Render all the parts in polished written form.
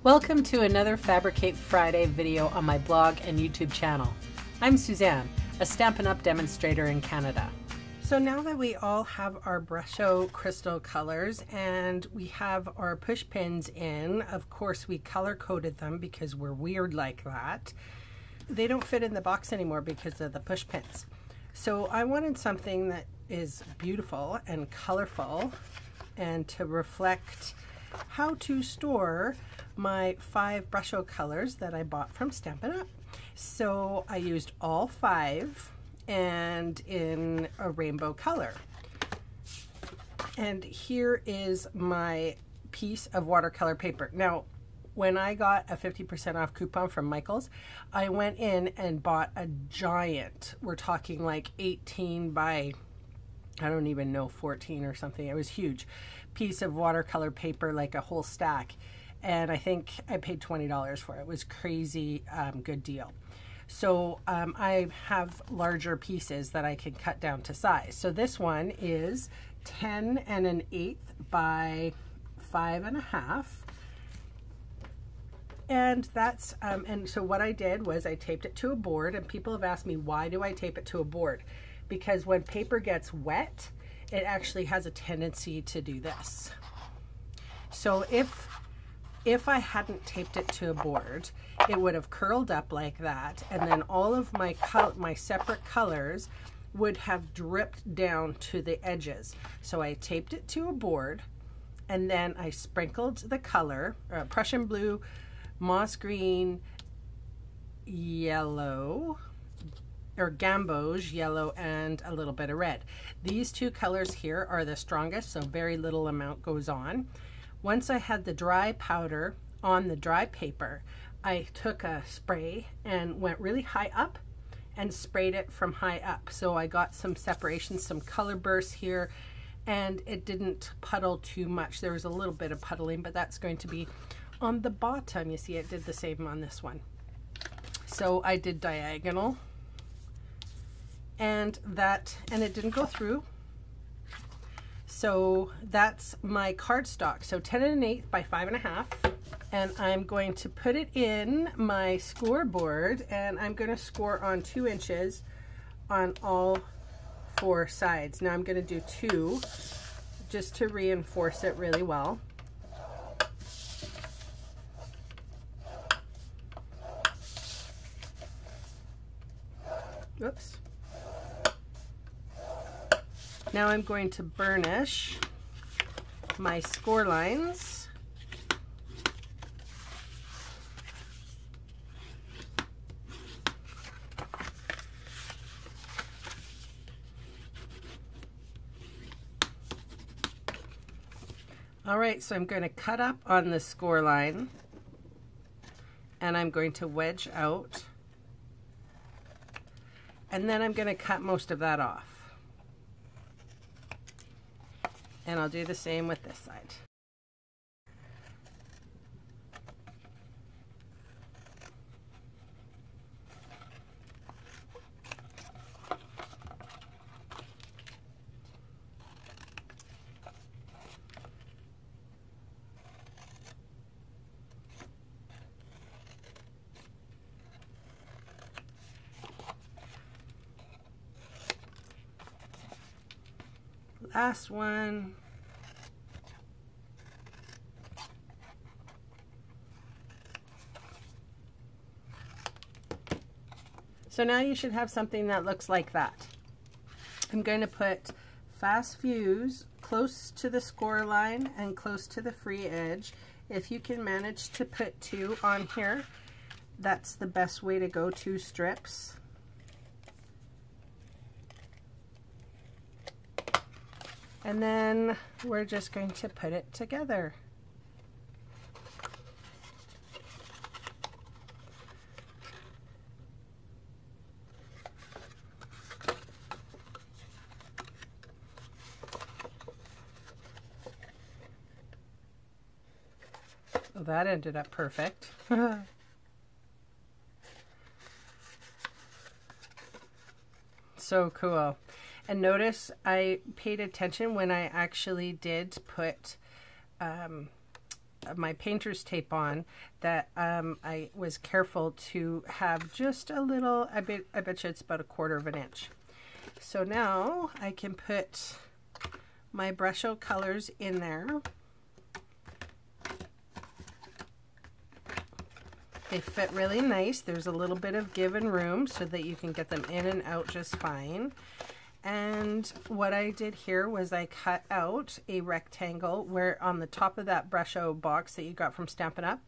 Welcome to another Fabricate Friday video on my blog and YouTube channel. I'm Suzanne, a Stampin' Up! Demonstrator in Canada. So now that we all have our Brusho crystal colors and we have our push pins in, of course we color coded them because we're weird like that. They don't fit in the box anymore because of the push pins. So I wanted something that is beautiful and colorful and to reflect how to store my 5 Brusho colors that I bought from Stampin' Up! So I used all 5 and in a rainbow color. And here is my piece of watercolor paper. Now, when I got a 50% off coupon from Michaels, I went in and bought a giant, we're talking like 18 by, I don't even know, 14 or something. It was huge piece of watercolor paper, like a whole stack. And I think I paid $20 for it. It was crazy good deal. So I have larger pieces that I can cut down to size. So this one is 10 1/8 by 5 1/2. And that's, and so what I did was I taped it to a board, and people have asked me, why do I tape it to a board? Because when paper gets wet, it actually has a tendency to do this. So if I hadn't taped it to a board, it would have curled up like that, and then all of my separate colors would have dripped down to the edges. So I taped it to a board, and then I sprinkled the color, Prussian blue, moss green, yellow, or gamboge yellow, and a little bit of red. These 2 colors here are the strongest, so very little amount goes on. Once I had the dry powder on the dry paper, I took a spray and went really high up and sprayed it from high up. So I got some separation, some color bursts here, and it didn't puddle too much. There was a little bit of puddling, but that's going to be on the bottom. You see, it did the same on this one. So I did diagonal, and it didn't go through. So that's my cardstock. So 10 1/8 by 5 1/2. And I'm going to put it in my scoreboard, and I'm going to score on 2 inches on all 4 sides. Now I'm going to do 2 just to reinforce it really well. Oops. Now I'm going to burnish my score lines. All right, so I'm going to cut up on the score line, and I'm going to wedge out, and then I'm going to cut most of that off. And I'll do the same with this side. Last one. So now you should have something that looks like that. I'm going to put fast fuse close to the score line and close to the free edge. If you can manage to put 2 on here, that's the best way to go, 2 strips. And then we're just going to put it together. Well, that ended up perfect. So cool. And notice I paid attention when I actually did put my painter's tape on that I was careful to have just a little, I bet you it's about 1/4 of an inch. So now I can put my Brusho colors in there. They fit really nice. There's a little bit of give and room so that you can get them in and out just fine. And what I did here was I cut out a rectangle where on the top of that Brusho box that you got from Stampin' Up,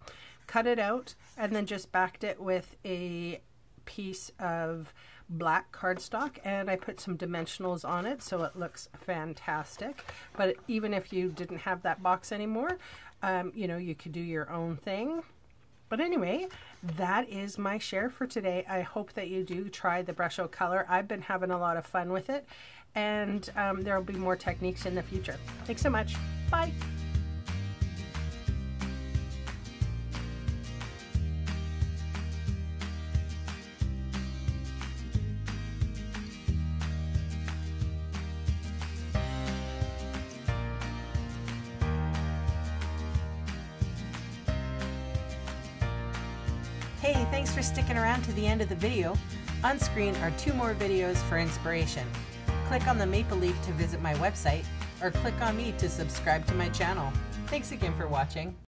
cut it out and then just backed it with a piece of black cardstock, and I put some dimensionals on it so it looks fantastic. But even if you didn't have that box anymore, you know, you could do your own thing. But anyway, that is my share for today. I hope that you do try the Brusho color. I've been having a lot of fun with it, and there will be more techniques in the future. Thanks so much. Bye. Hey, thanks for sticking around to the end of the video. On screen are 2 more videos for inspiration. Click on the maple leaf to visit my website, or click on me to subscribe to my channel. Thanks again for watching.